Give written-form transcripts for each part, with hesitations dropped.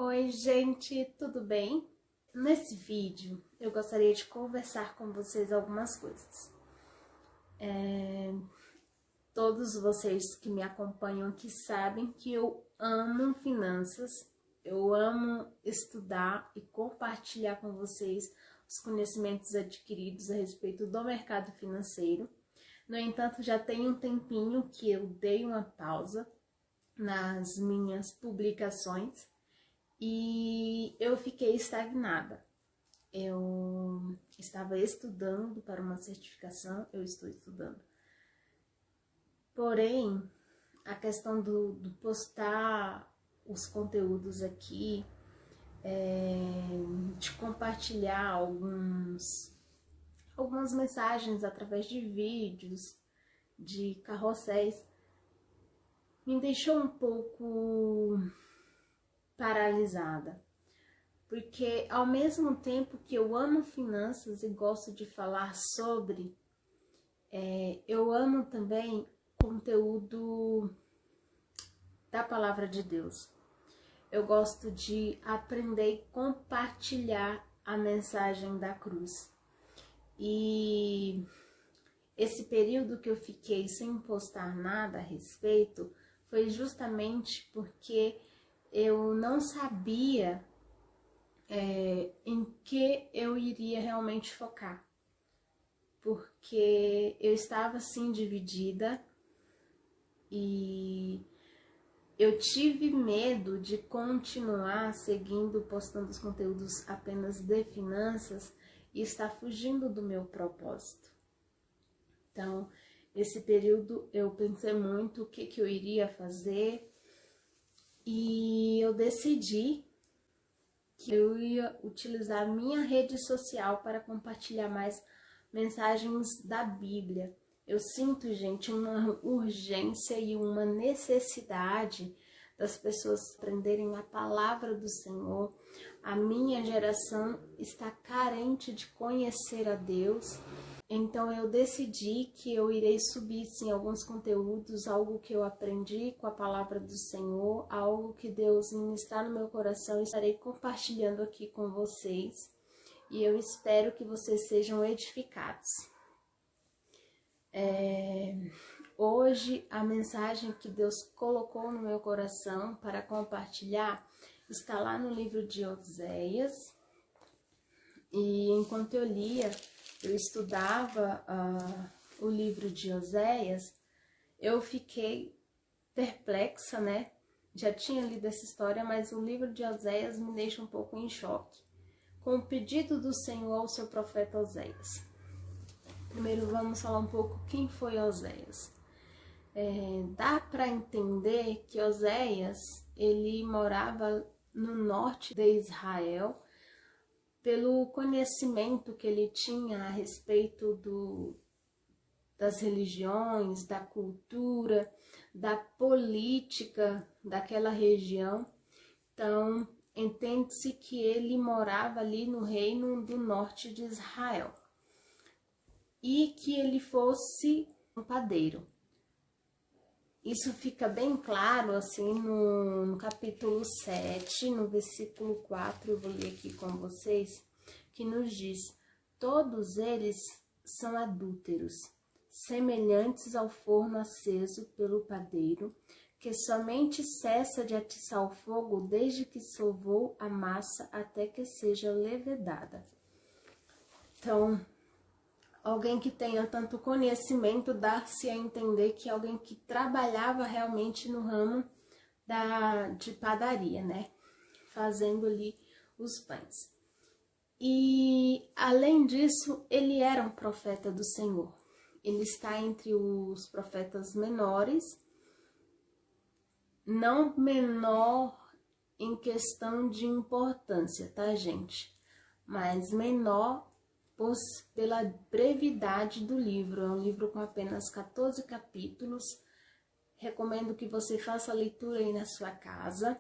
Oi, gente, tudo bem? Nesse vídeo eu gostaria de conversar com vocês algumas coisas. Todos vocês que me acompanham aqui sabem que eu amo finanças, eu amo estudar e compartilhar com vocês os conhecimentos adquiridos a respeito do mercado financeiro. No entanto, já tem um tempinho que eu dei uma pausa nas minhas publicações e eu fiquei estagnada. Eu estava estudando para uma certificação, eu estou estudando. Porém, a questão do postar os conteúdos aqui, de compartilhar algumas mensagens através de vídeos, de carrosséis, me deixou um pouco paralisada. Porque ao mesmo tempo que eu amo finanças e gosto de falar sobre, eu amo também conteúdo da Palavra de Deus. Eu gosto de aprender e compartilhar a mensagem da cruz. E esse período que eu fiquei sem postar nada a respeito foi justamente porque eu não sabia em que eu iria realmente focar. Porque eu estava assim dividida e eu tive medo de continuar seguindo, postando os conteúdos apenas de finanças e estar fugindo do meu propósito. Então, esse período eu pensei muito o que eu iria fazer e eu decidi que eu ia utilizar minha rede social para compartilhar mais mensagens da Bíblia. Eu sinto, gente, uma urgência e uma necessidade das pessoas aprenderem a palavra do Senhor. A minha geração está carente de conhecer a Deus. Então eu decidi que eu irei subir sim alguns conteúdos, algo que eu aprendi com a palavra do Senhor, algo que Deus ministrar no meu coração, e estarei compartilhando aqui com vocês. E eu espero que vocês sejam edificados. Hoje a mensagem que Deus colocou no meu coração para compartilhar está lá no livro de Oséias. E enquanto eu lia, eu estudava o livro de Oséias, eu fiquei perplexa, né? Já tinha lido essa história, mas o livro de Oséias me deixa um pouco em choque, com o pedido do Senhor ao seu profeta Oséias. Primeiro vamos falar um pouco quem foi Oséias. Dá para entender que Oséias, ele morava no norte de Israel, pelo conhecimento que ele tinha a respeito das religiões, da cultura, da política daquela região. Então, entende-se que ele morava ali no reino do norte de Israel e que ele fosse um padeiro. Isso fica bem claro assim no capítulo 7, no versículo 4, eu vou ler aqui com vocês, que nos diz: todos eles são adúlteros, semelhantes ao forno aceso pelo padeiro, que somente cessa de atiçar o fogo desde que sovou a massa até que seja levedada. Então, alguém que tenha tanto conhecimento dá-se a entender que alguém que trabalhava realmente no ramo de padaria, né? Fazendo ali os pães. E, além disso, ele era um profeta do Senhor. Ele está entre os profetas menores, não menor em questão de importância, tá, gente? Mas menor pela brevidade do livro. É um livro com apenas 14 capítulos. Recomendo que você faça a leitura aí na sua casa.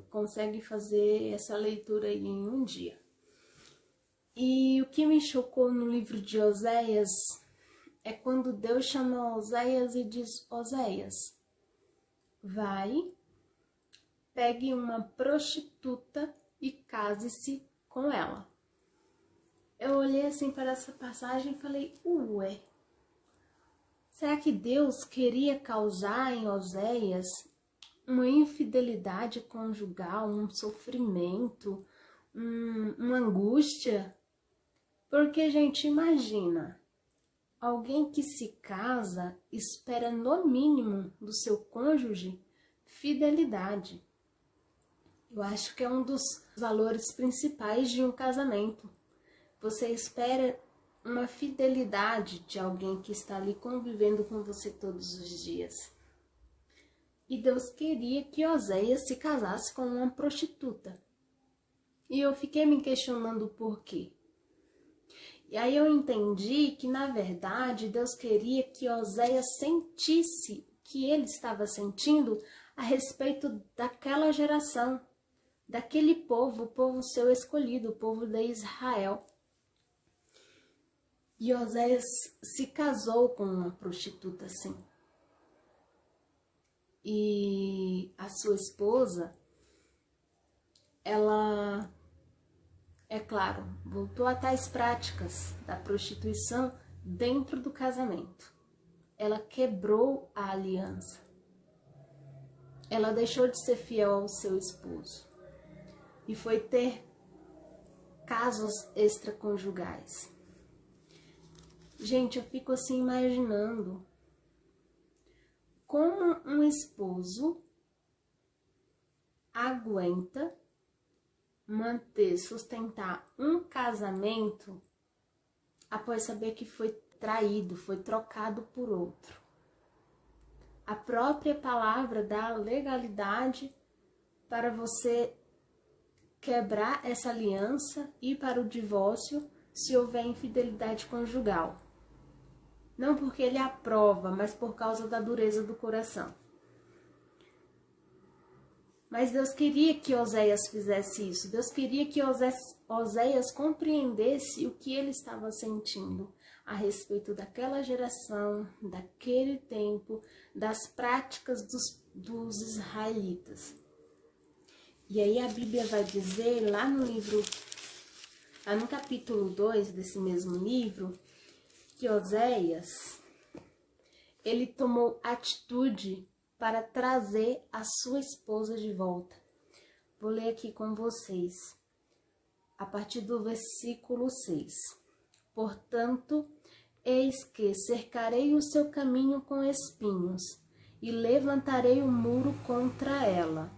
Consegue fazer essa leitura aí em um dia. E o que me chocou no livro de Oséias é quando Deus chama Oséias e diz: Oséias, vai, pegue uma prostituta e case-se com ela. Eu olhei assim para essa passagem e falei, ué, será que Deus queria causar em Oséias uma infidelidade conjugal, um sofrimento, uma angústia? Porque, gente, imagina, alguém que se casa espera no mínimo do seu cônjuge fidelidade. Eu acho que é um dos valores principais de um casamento. Você espera uma fidelidade de alguém que está ali convivendo com você todos os dias. E Deus queria que Oséias se casasse com uma prostituta. E eu fiquei me questionando por quê. E aí eu entendi que, na verdade, Deus queria que Oséias sentisse o que ele estava sentindo a respeito daquela geração, daquele povo, o povo seu escolhido, o povo de Israel. E Oséias se casou com uma prostituta, sim. E a sua esposa, ela, é claro, voltou a tais práticas da prostituição dentro do casamento. Ela quebrou a aliança. Ela deixou de ser fiel ao seu esposo e foi ter casos extraconjugais. Gente, eu fico assim imaginando como um esposo aguenta sustentar um casamento após saber que foi traído, foi trocado por outro. A própria palavra dá legalidade para você quebrar essa aliança e ir para o divórcio se houver infidelidade conjugal. Não porque ele aprova, mas por causa da dureza do coração. Mas Deus queria que Oséias fizesse isso. Deus queria que Oséias compreendesse o que ele estava sentindo a respeito daquela geração, daquele tempo, das práticas dos israelitas. E aí a Bíblia vai dizer lá no capítulo 2 desse mesmo livro, que Oséias, ele tomou atitude para trazer a sua esposa de volta. Vou ler aqui com vocês, a partir do versículo 6. Portanto, eis que cercarei o seu caminho com espinhos, e levantarei o muro contra ela,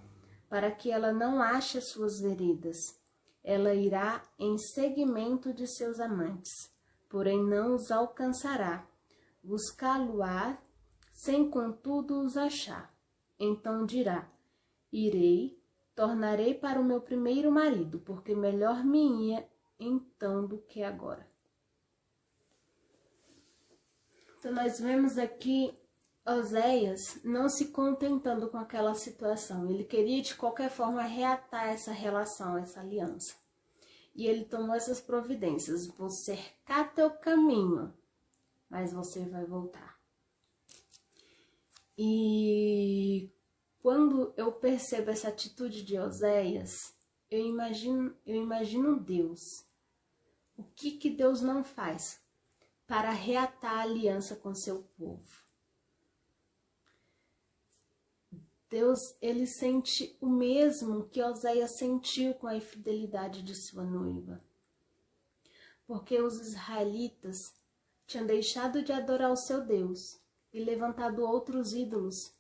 para que ela não ache as suas veredas. Ela irá em seguimento de seus amantes, porém não os alcançará. Buscá-lo-á, sem contudo os achar. Então dirá, irei, tornarei para o meu primeiro marido, porque melhor me ia então do que agora. Então nós vemos aqui Oséias não se contentando com aquela situação. Ele queria de qualquer forma reatar essa relação, essa aliança. E ele tomou essas providências. Vou cercar teu caminho, mas você vai voltar. E quando eu percebo essa atitude de Oséias, eu imagino Deus. O que Deus não faz para reatar a aliança com seu povo? Deus, ele sente o mesmo que Oséias sentiu com a infidelidade de sua noiva. Porque os israelitas tinham deixado de adorar o seu Deus e levantado outros ídolos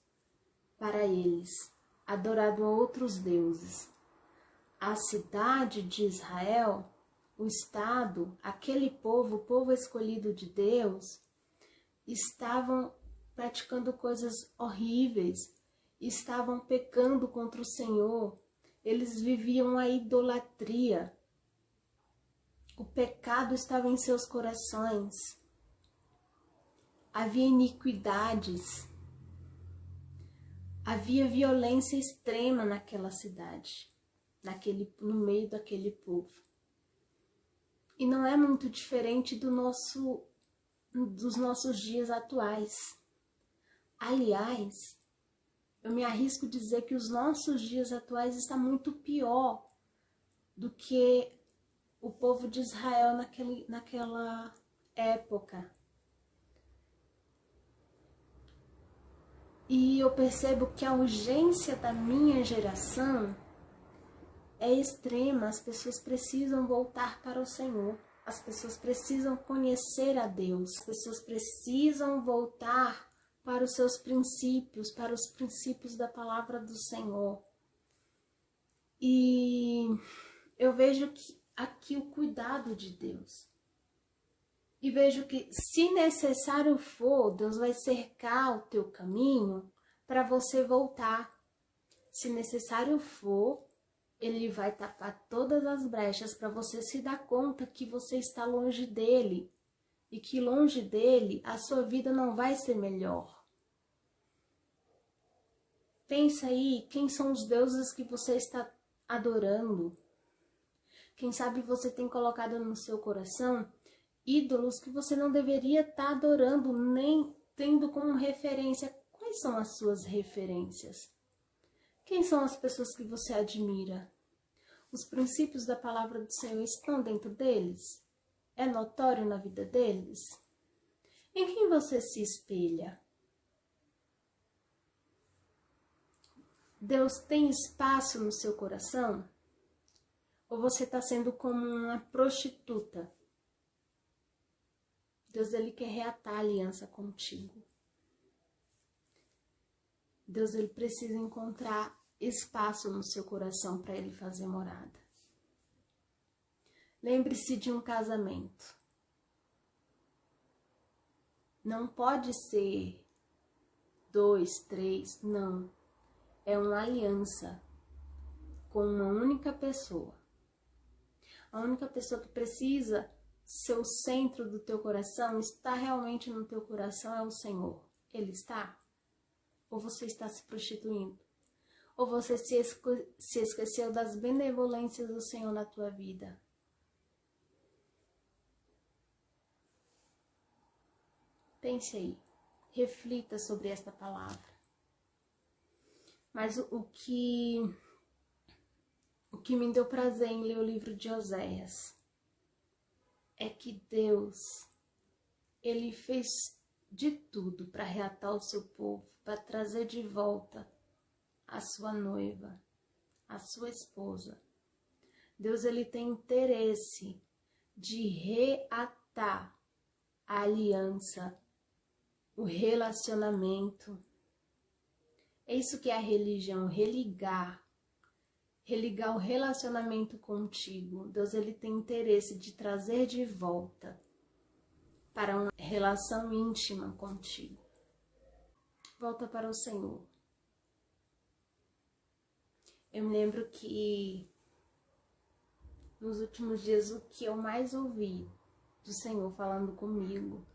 para eles, adorado a outros deuses. A cidade de Israel, o estado, aquele povo, o povo escolhido de Deus, estavam praticando coisas horríveis, estavam pecando contra o Senhor, eles viviam a idolatria. O pecado estava em seus corações. Havia iniquidades. Havia violência extrema naquela cidade, no meio daquele povo. E não é muito diferente dos nossos dias atuais. Aliás, Eu me arrisco a dizer que os nossos dias atuais estão muito pior do que o povo de Israel naquela época. E eu percebo que a urgência da minha geração é extrema. As pessoas precisam voltar para o Senhor. As pessoas precisam conhecer a Deus. As pessoas precisam voltar para os seus princípios, para os princípios da palavra do Senhor. E eu vejo que aqui o cuidado de Deus. E vejo que, se necessário for, Deus vai cercar o teu caminho para você voltar. Se necessário for, Ele vai tapar todas as brechas para você se dar conta que você está longe dEle. E que longe dEle, a sua vida não vai ser melhor. Pensa aí, quem são os deuses que você está adorando? Quem sabe você tem colocado no seu coração ídolos que você não deveria estar adorando, nem tendo como referência. Quais são as suas referências? Quem são as pessoas que você admira? Os princípios da palavra do Senhor estão dentro deles? É notório na vida deles? Em quem você se espelha? Deus tem espaço no seu coração? Ou você está sendo como uma prostituta? Deus, Ele quer reatar a aliança contigo. Deus, Ele precisa encontrar espaço no seu coração para Ele fazer morada. Lembre-se de um casamento. Não pode ser 2, 3, não. É uma aliança com uma única pessoa. A única pessoa que precisa ser o centro do teu coração, está realmente no teu coração, é o Senhor. Ele está? Ou você está se prostituindo? Ou você se esqueceu das benevolências do Senhor na tua vida? Pense aí. Reflita sobre esta palavra. Mas o que me deu prazer em ler o livro de Oséias é que Deus, Ele fez de tudo para reatar o seu povo, para trazer de volta a sua noiva, a sua esposa. Deus, Ele tem interesse de reatar a aliança, o relacionamento. É isso que é a religião, religar o relacionamento contigo. Deus, Ele tem interesse de trazer de volta para uma relação íntima contigo. Volta para o Senhor. Eu me lembro que nos últimos dias o que eu mais ouvi do Senhor falando comigo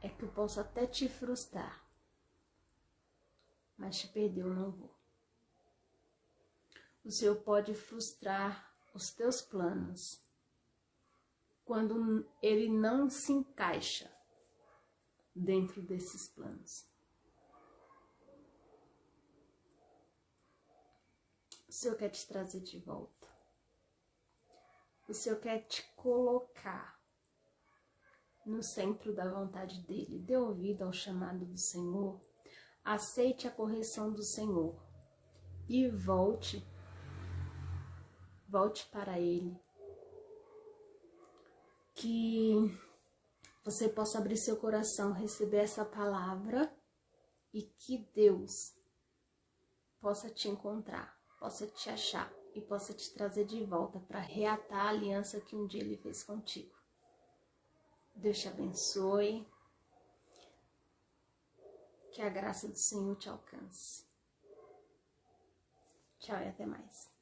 é que eu posso até te frustrar, mas te perder eu não vou. O Senhor pode frustrar os teus planos quando ele não se encaixa dentro desses planos. O Senhor quer te trazer de volta. O Senhor quer te colocar no centro da vontade dele. Dê ouvido ao chamado do Senhor. Aceite a correção do Senhor. E volte para Ele. Que você possa abrir seu coração, receber essa palavra e que Deus possa te encontrar, possa te achar e possa te trazer de volta para reatar a aliança que um dia Ele fez contigo. Deus te abençoe. Que a graça do Senhor te alcance. Tchau e até mais.